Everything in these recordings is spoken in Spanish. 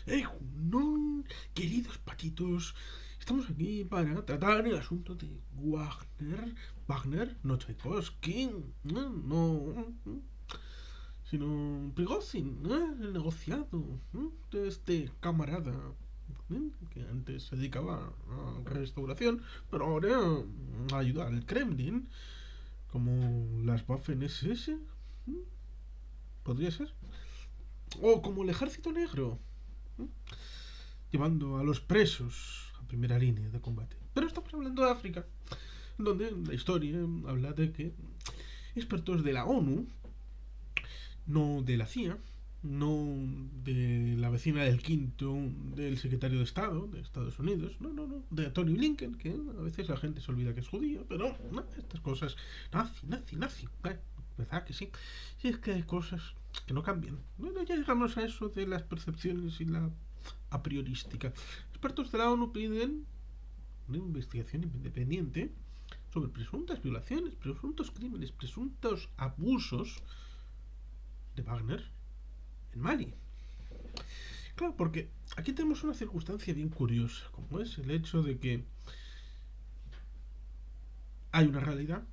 No, queridos patitos, estamos aquí para tratar el asunto de Wagner. Wagner, no Tchaikovsky, no, sino Prigozhin, el negociado de este camarada que antes se dedicaba a restauración, pero ahora ayuda al Kremlin, como las Waffen SS, podría ser, o como el Ejército Negro, llevando a los presos a primera línea de combate. Pero estamos hablando de África, donde la historia habla de que expertos de la ONU, no de la CIA, no de la vecina del quinto del secretario de Estado de Estados Unidos, no, de Tony Blinken, que a veces la gente se olvida que es judío, pero no, estas cosas, nazi, ¿verdad que sí? Y es que hay cosas que no cambian. Bueno, ya llegamos a eso de las percepciones y la a priorística. Expertos de la ONU piden una investigación independiente sobre presuntas violaciones, presuntos crímenes, presuntos abusos de Wagner en Mali. Claro, porque aquí tenemos una circunstancia bien curiosa, como es el hecho de que hay una realidad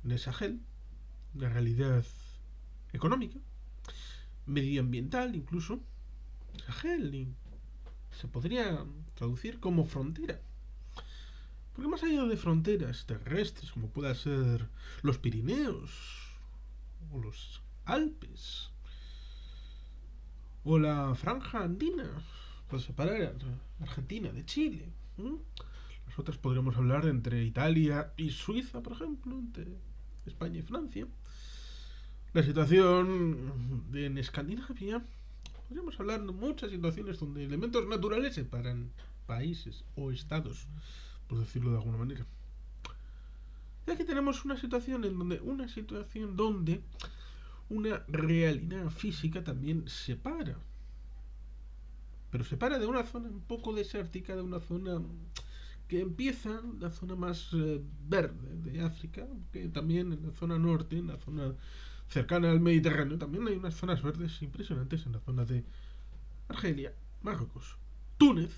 en el Sahel, una realidad económica, medioambiental incluso, Sahel, y se podría traducir como frontera. Porque más allá de fronteras terrestres, como puedan ser los Pirineos, o los Alpes, o la franja andina, para separar a Argentina de Chile. Nosotros podríamos hablar entre Italia y Suiza, por ejemplo, entre España y Francia. La situación en Escandinavia, podríamos hablar de muchas situaciones donde elementos naturales separan países o estados, por decirlo de alguna manera. Y aquí tenemos una situación donde una realidad física también separa. Pero separa de una zona un poco desértica, de una zona que empieza la zona más verde de África, que también en la zona norte, en la zona cercana al Mediterráneo, también hay unas zonas verdes impresionantes en la zona de Argelia, Marruecos, Túnez.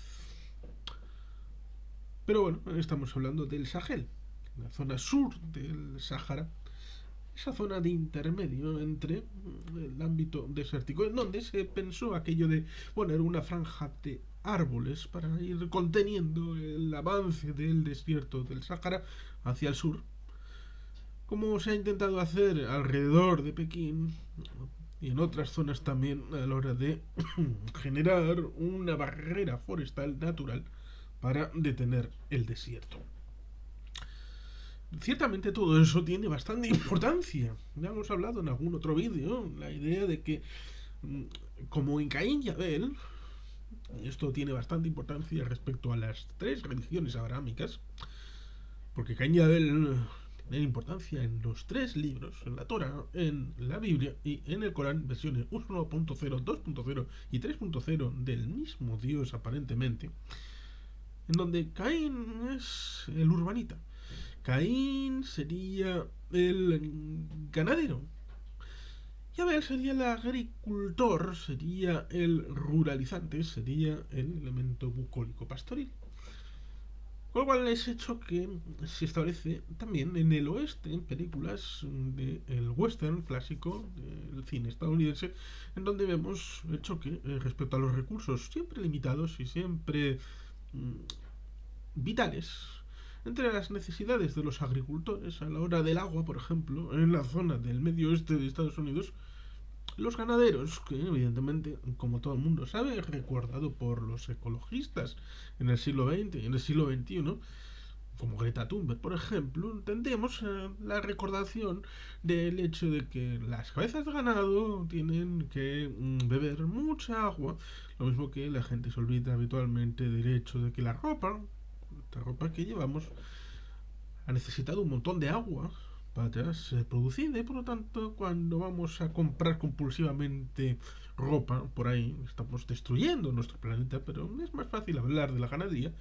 Pero bueno, estamos hablando del Sahel, la zona sur del Sáhara, esa zona de intermedio entre el ámbito desértico, en donde se pensó aquello de poner una franja de árboles para ir conteniendo el avance del desierto del Sáhara hacia el sur, como se ha intentado hacer alrededor de Pekín y en otras zonas también a la hora de generar una barrera forestal natural para detener el desierto. Ciertamente todo eso tiene bastante importancia. Ya hemos hablado en algún otro vídeo, la idea de que como en Caín y Abel, y esto tiene bastante importancia respecto a las tres religiones abrahámicas, porque Caín y Abel tienen importancia en los tres libros, en la Torah, en la Biblia y en el Corán, versiones 1.0, 2.0 y 3.0 del mismo Dios aparentemente, en donde Caín es el urbanita. Caín sería el ganadero. Y Abel sería el agricultor, sería el ruralizante, sería el elemento bucólico pastoril. Con lo cual es hecho que se establece también en el oeste, en películas del western clásico, del cine estadounidense, en donde vemos hecho que respecto a los recursos siempre limitados y siempre vitales, entre las necesidades de los agricultores a la hora del agua, por ejemplo, en la zona del medio oeste de Estados Unidos, los ganaderos, que evidentemente, como todo el mundo sabe, recordado por los ecologistas en el siglo XX y en el siglo XXI, como Greta Thunberg, por ejemplo, entendemos la recordación del hecho de que las cabezas de ganado tienen que beber mucha agua, lo mismo que la gente se olvida habitualmente del hecho de que la ropa que llevamos ha necesitado un montón de agua para ser producida y por lo tanto cuando vamos a comprar compulsivamente ropa por ahí estamos destruyendo nuestro planeta, pero es más fácil hablar de la ganadería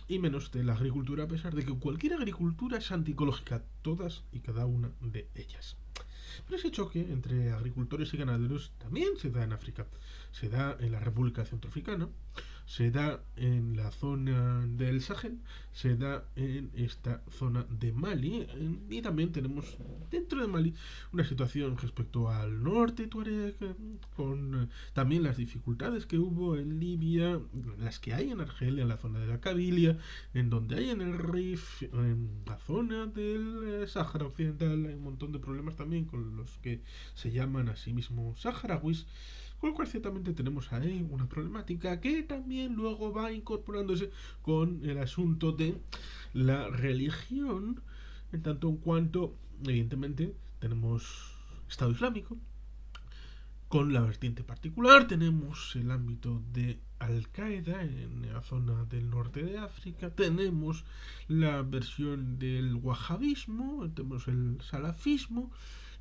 y menos de la agricultura, a pesar de que cualquier agricultura es antiecológica, todas y cada una de ellas. Pero ese choque entre agricultores y ganaderos también se da en África. Se da en la República Centroafricana, se da en la zona del Sahel, se da en esta zona de Mali, y también tenemos dentro de Mali una situación respecto al norte tuareg, con también las dificultades que hubo en Libia, las que hay en Argelia, en la zona de la Cabilia, en donde hay en el Rif, en la zona del Sáhara Occidental, hay un montón de problemas también con los que se llaman a sí mismos saharauis, con lo cual ciertamente tenemos ahí una problemática que también luego va incorporándose con el asunto de la religión, en tanto en cuanto, evidentemente, tenemos Estado Islámico, con la vertiente particular tenemos el ámbito de Al-Qaeda en la zona del norte de África, tenemos la versión del wahabismo, tenemos el salafismo,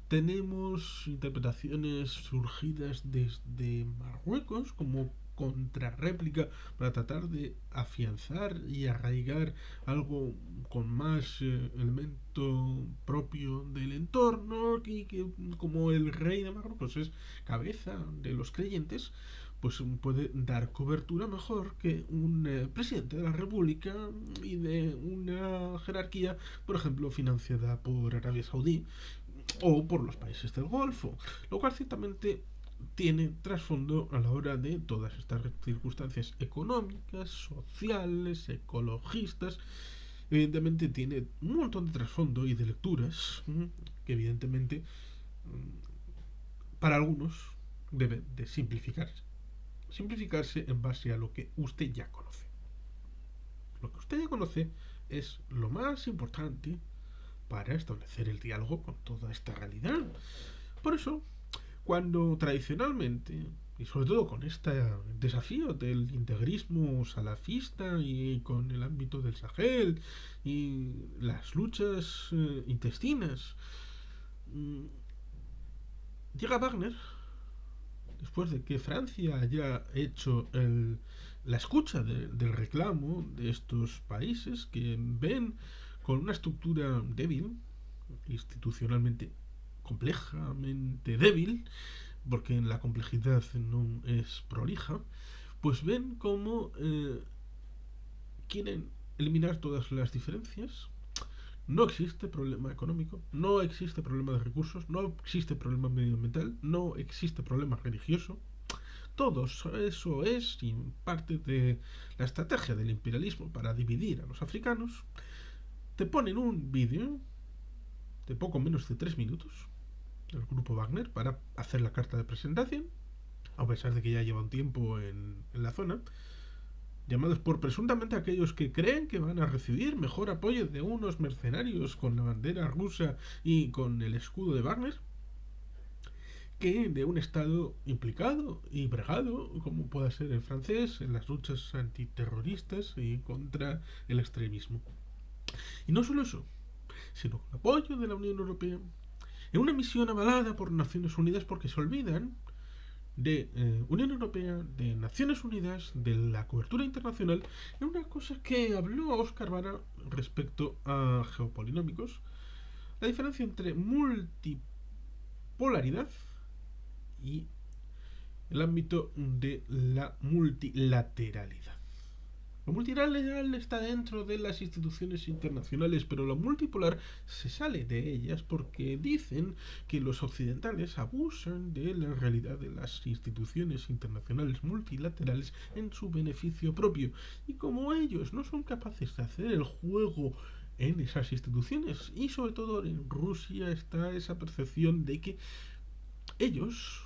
tenemos interpretaciones surgidas desde Marruecos como contrarréplica para tratar de afianzar y arraigar algo con más elemento propio del entorno y que como el rey de Marruecos es cabeza de los creyentes, pues puede dar cobertura mejor que un presidente de la República y de una jerarquía, por ejemplo, financiada por Arabia Saudí o por los países del Golfo, lo cual ciertamente tiene trasfondo a la hora de todas estas circunstancias económicas, sociales, ecologistas. Evidentemente tiene un montón de trasfondo y de lecturas que evidentemente para algunos debe de simplificarse en base a lo que usted ya conoce. Lo que usted ya conoce es lo más importante para establecer el diálogo con toda esta realidad. Por eso, cuando tradicionalmente, y sobre todo con este desafío del integrismo salafista y con el ámbito del Sahel y las luchas intestinas, llega Wagner, después de que Francia haya hecho la escucha del reclamo de estos países que ven con una estructura débil, institucionalmente complejamente débil, porque en la complejidad no es prolija, pues ven cómo quieren eliminar todas las diferencias. No existe problema económico, no existe problema de recursos, no existe problema medioambiental, no existe problema religioso. Todo eso es parte de la estrategia del imperialismo para dividir a los africanos. Te ponen un vídeo de poco menos de 3 minutos del grupo Wagner para hacer la carta de presentación, a pesar de que ya lleva un tiempo en la zona, llamados por presuntamente aquellos que creen que van a recibir mejor apoyo de unos mercenarios con la bandera rusa y con el escudo de Wagner, que de un estado implicado y bregado, como pueda ser el francés, en las luchas antiterroristas y contra el extremismo. Y no solo eso, sino con apoyo de la Unión Europea, en una misión avalada por Naciones Unidas, porque se olvidan de Unión Europea, de Naciones Unidas, de la cobertura internacional, en una cosa que habló Oscar Vara respecto a geopolinómicos, la diferencia entre multipolaridad y el ámbito de la multilateralidad. Lo multilateral está dentro de las instituciones internacionales, pero lo multipolar se sale de ellas porque dicen que los occidentales abusan de la realidad de las instituciones internacionales multilaterales en su beneficio propio. Y como ellos no son capaces de hacer el juego en esas instituciones, y sobre todo en Rusia está esa percepción de que ellos,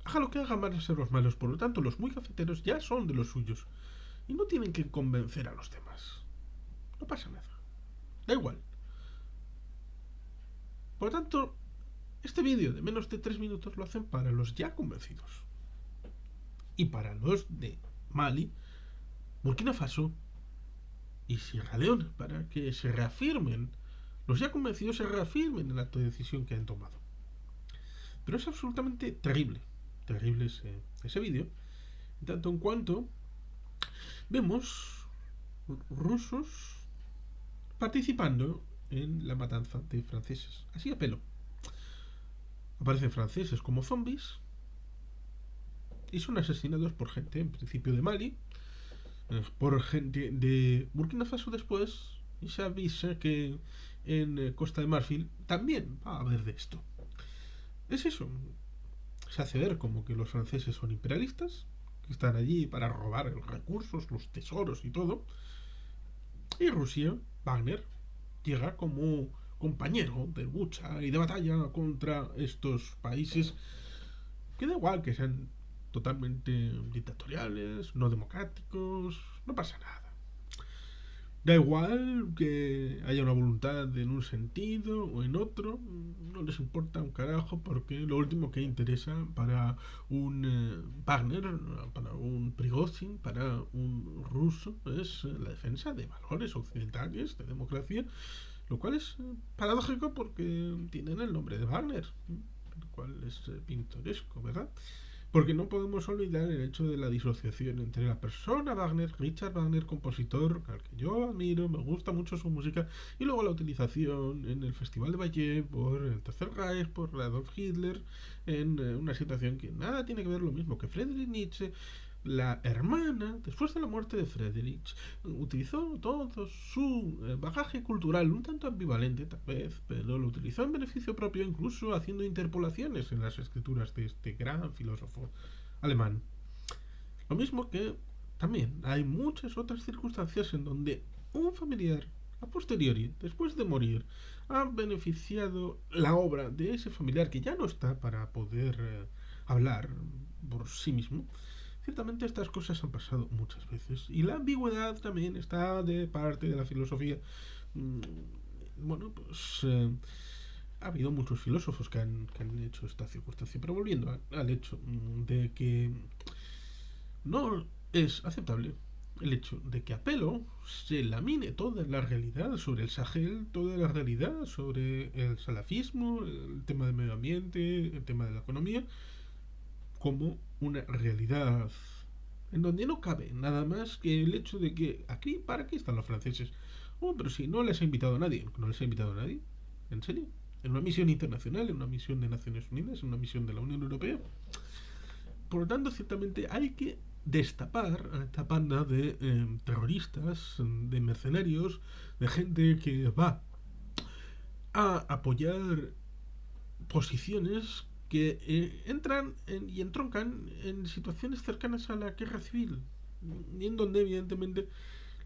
haga lo que hagan, van a ser los malos. Por lo tanto, los muy cafeteros ya son de los suyos. Y no tienen que convencer a los demás. No pasa nada. Da igual. Por lo tanto, este vídeo de menos de 3 minutos lo hacen para los ya convencidos. Y para los de Mali, Burkina Faso y Sierra Leona, para que se reafirmen, los ya convencidos se reafirmen en la decisión que han tomado. Pero es absolutamente terrible. Terrible ese vídeo. En tanto en cuanto vemos rusos participando en la matanza de franceses. Así a pelo. aparecen franceses como zombies y son asesinados por gente, en principio de Mali, por gente de Burkina Faso después, y se avisa que en Costa de Marfil también va a haber de esto. Es eso, se hace ver como que los franceses son imperialistas, que están allí para robar los recursos, los tesoros y todo, y Rusia, Wagner, llega como compañero de lucha y de batalla contra estos países que da igual que sean totalmente dictatoriales, no democráticos, no pasa nada. Da igual que haya una voluntad en un sentido o en otro, no les importa un carajo porque lo último que interesa para un Wagner, para un Prigozhin, para un ruso es la defensa de valores occidentales, de democracia, lo cual es paradójico porque tienen el nombre de Wagner, lo cual es pintoresco, ¿verdad? Porque no podemos olvidar el hecho de la disociación entre la persona Wagner, Richard Wagner, compositor, al que yo admiro, me gusta mucho su música, y luego la utilización en el Festival de Bayeux por el Tercer Reich, por Adolf Hitler, en una situación que nada tiene que ver lo mismo que Friedrich Nietzsche. La hermana, después de la muerte de Friedrich, utilizó todo su bagaje cultural, un tanto ambivalente tal vez, pero lo utilizó en beneficio propio, incluso haciendo interpolaciones en las escrituras de este gran filósofo alemán. Lo mismo que también hay muchas otras circunstancias en donde un familiar, a posteriori, después de morir, ha beneficiado la obra de ese familiar que ya no está para poder hablar por sí mismo. Ciertamente estas cosas han pasado muchas veces y la ambigüedad también está de parte de la filosofía. Mm, Bueno, pues ha habido muchos filósofos que han hecho esta circunstancia, pero volviendo al hecho de que no es aceptable el hecho de que a pelo se lamine toda la realidad sobre el Sahel, toda la realidad sobre el salafismo, el tema del medio ambiente, el tema de la economía, como una realidad en donde no cabe nada más que el hecho de que aquí, ¿para qué están los franceses? Oh, pero si no les ha invitado a nadie, no les ha invitado a nadie, ¿en serio? En una misión internacional, en una misión de Naciones Unidas, en una misión de la Unión Europea. Por lo tanto, ciertamente hay que destapar a esta banda de terroristas, de mercenarios, de gente que va a apoyar posiciones que entran y entroncan en situaciones cercanas a la guerra civil, y en donde evidentemente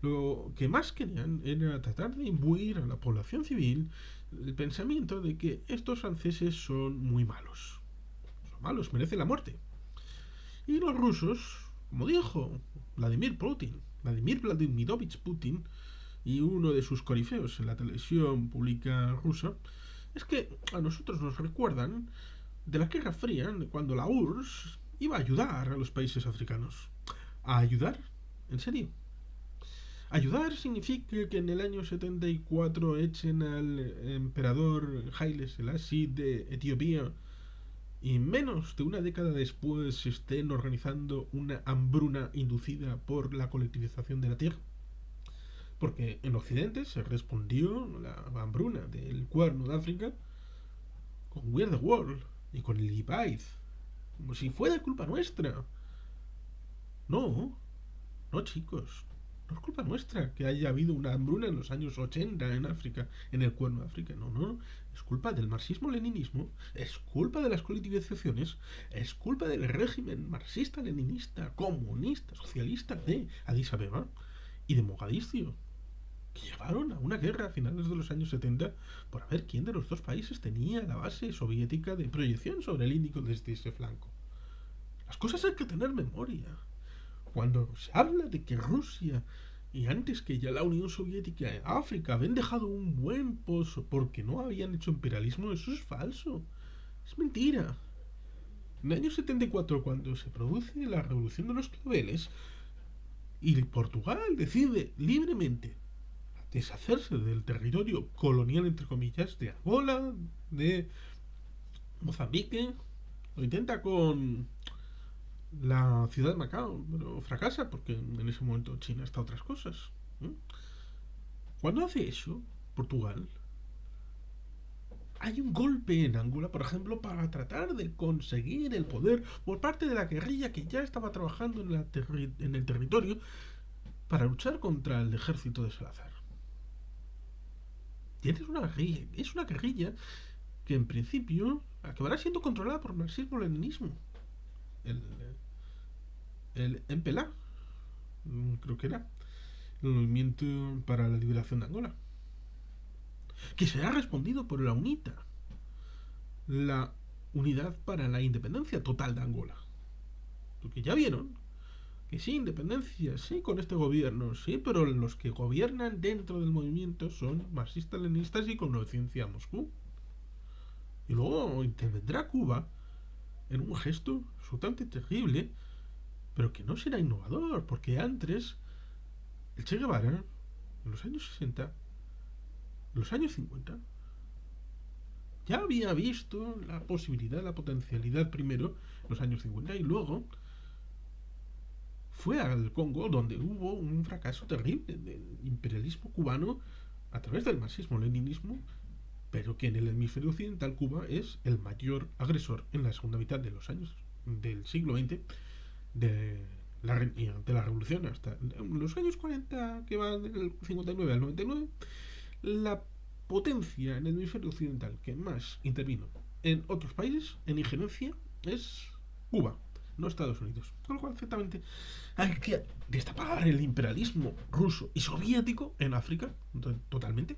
lo que más querían era tratar de imbuir a la población civil el pensamiento de que estos franceses son muy malos. Son malos, merecen la muerte. Y los rusos, como dijo Vladimir Vladimirovich Putin, y uno de sus corifeos en la televisión pública rusa, es que a nosotros nos recuerdan de la Guerra Fría, de cuando la URSS iba a ayudar a los países africanos. ¿A ayudar? ¿En serio? Ayudar significa que en el año 74 echen al emperador Haile Selassie de Etiopía y menos de una década después se estén organizando una hambruna inducida por la colectivización de la tierra. Porque en Occidente se respondió la hambruna del Cuerno de África con We're the World y con el Ibaid, como si fuera culpa nuestra. No, no, chicos. No es culpa nuestra que haya habido una hambruna en los años 80 en África, en el Cuerno de África. No, no. Es culpa del marxismo-leninismo, es culpa de las colectivizaciones, es culpa del régimen marxista-leninista, comunista, socialista de Addis Abeba y de Mogadiscio, que llevaron a una guerra a finales de los años 70 por a ver quién de los dos países tenía la base soviética de proyección sobre el Índico desde ese flanco. Las cosas hay que tener memoria. Cuando se habla de que Rusia y antes que ya la Unión Soviética en África habían dejado un buen pozo porque no habían hecho imperialismo, eso es falso. Es mentira. En el año 74, cuando se produce la revolución de los claveles y Portugal decide libremente deshacerse del territorio colonial, entre comillas, de Angola, de Mozambique, lo intenta con la ciudad de Macao, pero fracasa porque en ese momento China está a otras cosas. ¿Eh? Cuando hace eso, Portugal, hay un golpe en Angola, por ejemplo, para tratar de conseguir el poder por parte de la guerrilla que ya estaba trabajando en el territorio para luchar contra el ejército de Salazar. Y es una guerrilla que en principio acabará siendo controlada por marxismo-leninismo. El, el MPLA, creo que era, el Movimiento para la Liberación de Angola, que será respondido por la UNITA, la Unidad para la Independencia Total de Angola. Porque ya vieron que sí, independencia, sí, con este gobierno, sí, pero los que gobiernan dentro del movimiento son marxistas-leninistas y con obediencia a Moscú. Y luego intervendrá Cuba en un gesto absolutamente terrible, pero que no será innovador, porque antes el Che Guevara, en los años 60, en los años 50, ya había visto la posibilidad, la potencialidad primero, en los años 50, y luego fue al Congo donde hubo un fracaso terrible del imperialismo cubano a través del marxismo-leninismo, pero que en el hemisferio occidental Cuba es el mayor agresor en la segunda mitad de los años del siglo XX de la revolución hasta los años 40, que va del 59 al 99. La potencia en el hemisferio occidental que más intervino en otros países en injerencia es Cuba, no Estados Unidos. Con lo cual, ciertamente, hay que destapar el imperialismo ruso y soviético en África, totalmente,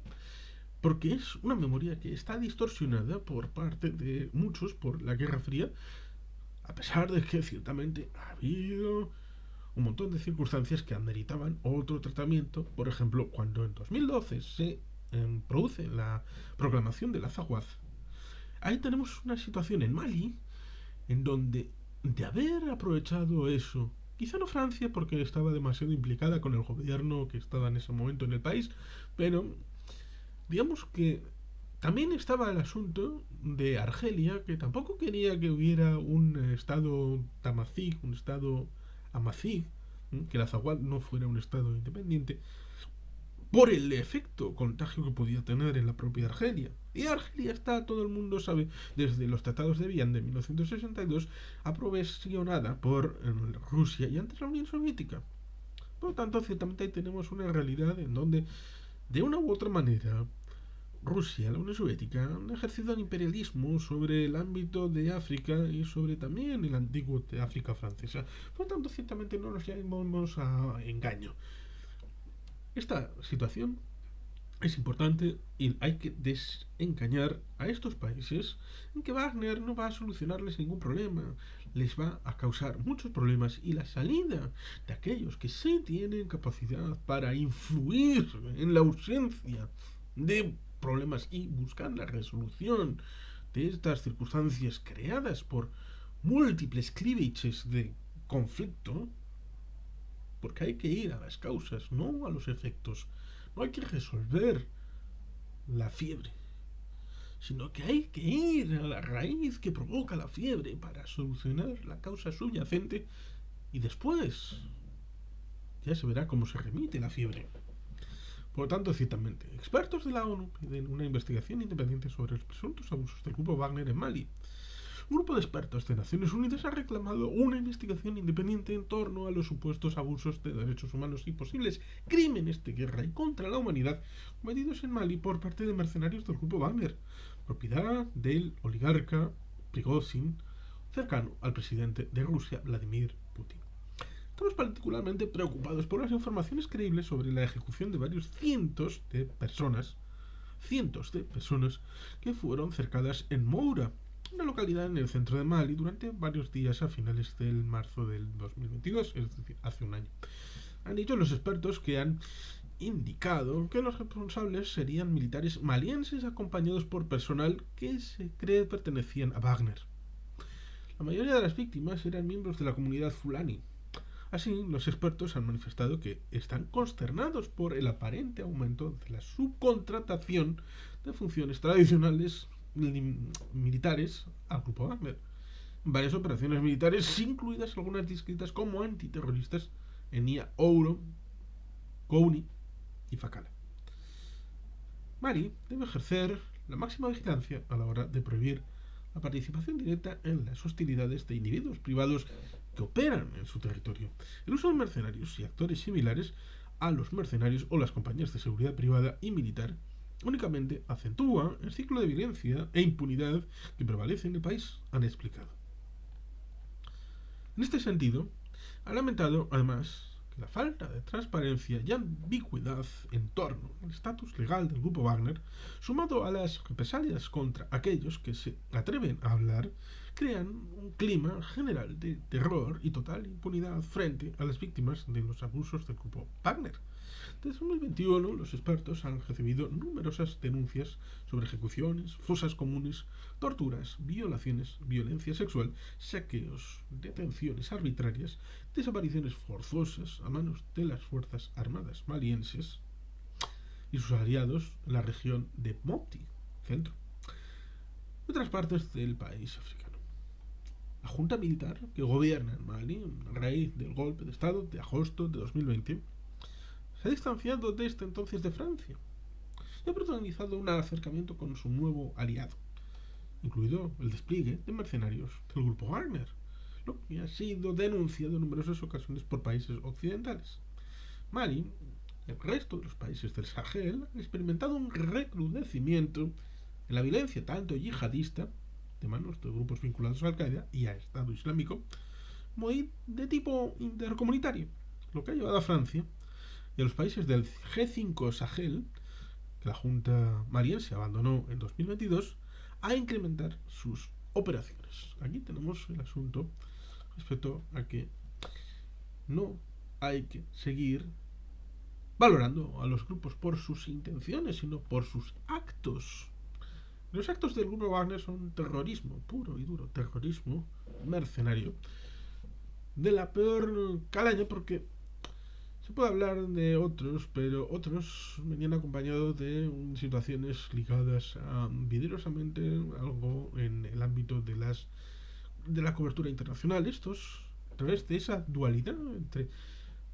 porque es una memoria que está distorsionada por parte de muchos por la Guerra Fría, a pesar de que ciertamente ha habido un montón de circunstancias que ameritaban otro tratamiento. Por ejemplo, cuando en 2012 se produce la proclamación del Azawad, ahí tenemos una situación en Mali en donde, de haber aprovechado eso, quizá no Francia porque estaba demasiado implicada con el gobierno que estaba en ese momento en el país, pero digamos que también estaba el asunto de Argelia, que tampoco quería que hubiera un estado tamazig, un estado amazigh, que el Azawad no fuera un estado independiente, por el efecto contagio que podía tener en la propia Argelia. Y Argelia está, todo el mundo sabe, desde los tratados de Viena de 1962, aprovisionada por Rusia y antes la Unión Soviética. Por lo tanto, ciertamente ahí tenemos una realidad en donde, de una u otra manera, Rusia, la Unión Soviética, han ejercido el imperialismo sobre el ámbito de África y sobre también el antiguo de África francesa. Por lo tanto, ciertamente no nos llamemos a engaño. Esta situación es importante y hay que desengañar a estos países en que Wagner no va a solucionarles ningún problema, les va a causar muchos problemas, y la salida de aquellos que sí tienen capacidad para influir en la ausencia de problemas y buscar la resolución de estas circunstancias creadas por múltiples clívages de conflicto, porque hay que ir a las causas, no a los efectos. No hay que resolver la fiebre, sino que hay que ir a la raíz que provoca la fiebre para solucionar la causa subyacente, y después ya se verá cómo se remite la fiebre. Por lo tanto, ciertamente, expertos de la ONU piden una investigación independiente sobre los presuntos abusos del grupo Wagner en Mali. Un grupo de expertos de Naciones Unidas ha reclamado una investigación independiente en torno a los supuestos abusos de derechos humanos y posibles crímenes de guerra y contra la humanidad cometidos en Mali por parte de mercenarios del grupo Wagner, propiedad del oligarca Prigozhin, cercano al presidente de Rusia, Vladimir Putin. Estamos particularmente preocupados por las informaciones creíbles sobre la ejecución de varios cientos de personas que fueron cercadas en Moura, una localidad en el centro de Mali, durante varios días a finales del marzo del 2022, es decir, hace un año. Han dicho los expertos que han indicado que los responsables serían militares malienses acompañados por personal que se cree pertenecían a Wagner. La mayoría de las víctimas eran miembros de la comunidad fulani. Así, los expertos han manifestado que están consternados por el aparente aumento de la subcontratación de funciones tradicionales militares al grupo Wagner. Varias operaciones militares, incluidas algunas descritas como antiterroristas, en Ia Ouro, Kouni y Fakala. Mali debe ejercer la máxima vigilancia a la hora de prohibir la participación directa en las hostilidades de individuos privados que operan en su territorio. El uso de mercenarios y actores similares a los mercenarios o las compañías de seguridad privada y militar únicamente acentúa el ciclo de violencia e impunidad que prevalece en el país, han explicado. En este sentido, ha lamentado además que la falta de transparencia y ambigüedad en torno al estatus legal del grupo Wagner, sumado a las represalias contra aquellos que se atreven a hablar, crean un clima general de terror y total impunidad frente a las víctimas de los abusos del grupo Wagner. Desde 2021, los expertos han recibido numerosas denuncias sobre ejecuciones, fosas comunes, torturas, violaciones, violencia sexual, saqueos, detenciones arbitrarias, desapariciones forzosas a manos de las Fuerzas Armadas malienses y sus aliados en la región de Mopti, centro, y otras partes del país africano. La junta militar que gobierna en Mali, a raíz del golpe de Estado de agosto de 2020, se ha distanciado desde entonces de Francia y ha protagonizado un acercamiento con su nuevo aliado, incluido el despliegue de mercenarios del grupo Wagner, lo que ha sido denunciado en numerosas ocasiones por países occidentales. Mali y el resto de los países del Sahel han experimentado un recrudecimiento en la violencia tanto yihadista de manos de grupos vinculados a Al-Qaeda y a Estado Islámico, como de tipo intercomunitario, lo que ha llevado a Francia y a los países del G5 Sahel, que la Junta maliense abandonó en 2022, a incrementar sus operaciones. Aquí tenemos el asunto respecto a que no hay que seguir valorando a los grupos por sus intenciones, sino por sus actos. Los actos del grupo Wagner son terrorismo puro y duro, terrorismo mercenario de la peor calaña, porque se puede hablar de otros, pero otros venían acompañados de situaciones ligadas a videosamente algo en el ámbito de la cobertura internacional. Estos, a través de esa dualidad entre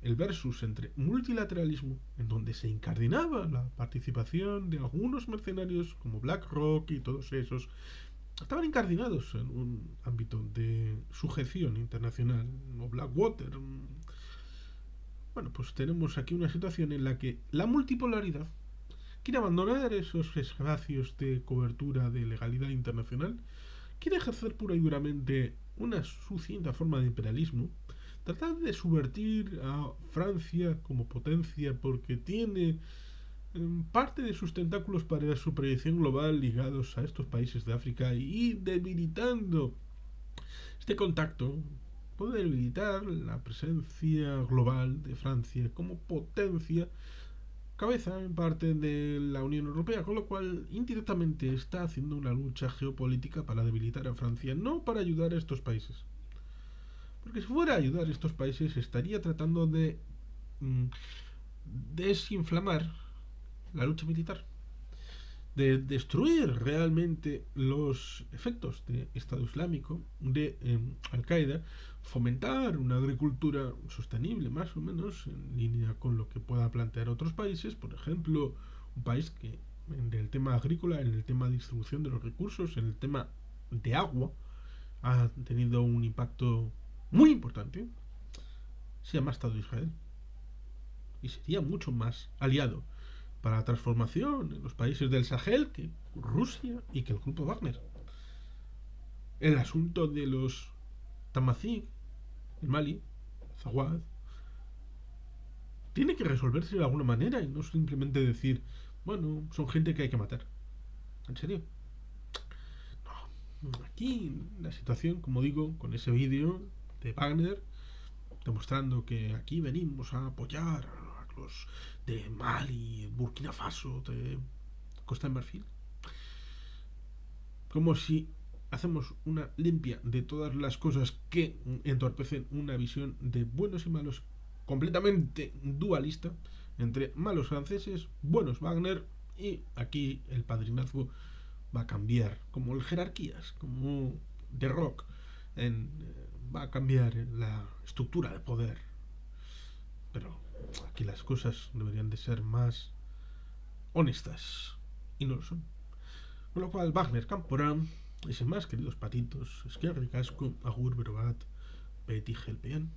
el versus entre multilateralismo, en donde se incardinaba la participación de algunos mercenarios como BlackRock y todos esos, estaban incardinados en un ámbito de sujeción internacional, o Blackwater. Bueno, pues tenemos aquí una situación en la que la multipolaridad quiere abandonar esos espacios de cobertura de legalidad internacional, quiere ejercer pura y duramente una sucinta forma de imperialismo, tratar de subvertir a Francia como potencia porque tiene parte de sus tentáculos para su proyección global ligados a estos países de África y debilitando este contacto puede debilitar la presencia global de Francia como potencia cabeza en parte de la Unión Europea, con lo cual indirectamente está haciendo una lucha geopolítica para debilitar a Francia, no para ayudar a estos países. Porque si fuera a ayudar a estos países estaría tratando de desinflamar la lucha militar, de destruir realmente los efectos de Estado Islámico, de Al-Qaeda, fomentar una agricultura sostenible más o menos en línea con lo que pueda plantear otros países, por ejemplo, un país que en el tema agrícola, en el tema de distribución de los recursos, en el tema de agua, ha tenido un impacto muy importante, se llama Estado de Israel y sería mucho más aliado para la transformación en los países del Sahel que Rusia y que el grupo Wagner. El asunto de los Tamazight en Mali, Zawad, tiene que resolverse de alguna manera y no simplemente decir, bueno, son gente que hay que matar. ¿En serio? No. Aquí la situación, como digo, con ese vídeo de Wagner, demostrando que aquí venimos a apoyar a los de Mali, Burkina Faso, de Costa de Marfil, como si hacemos una limpia de todas las cosas que entorpecen una visión de buenos y malos completamente dualista entre malos franceses, buenos Wagner, y aquí el padrinazgo va a cambiar como el jerarquías, como The Rock va a cambiar la estructura de poder, pero aquí las cosas deberían de ser más honestas y no lo son. Con lo cual, Wagner Camporán, y sin más, queridos patitos, es que ricasco, agur, berobat, Betty Helpian.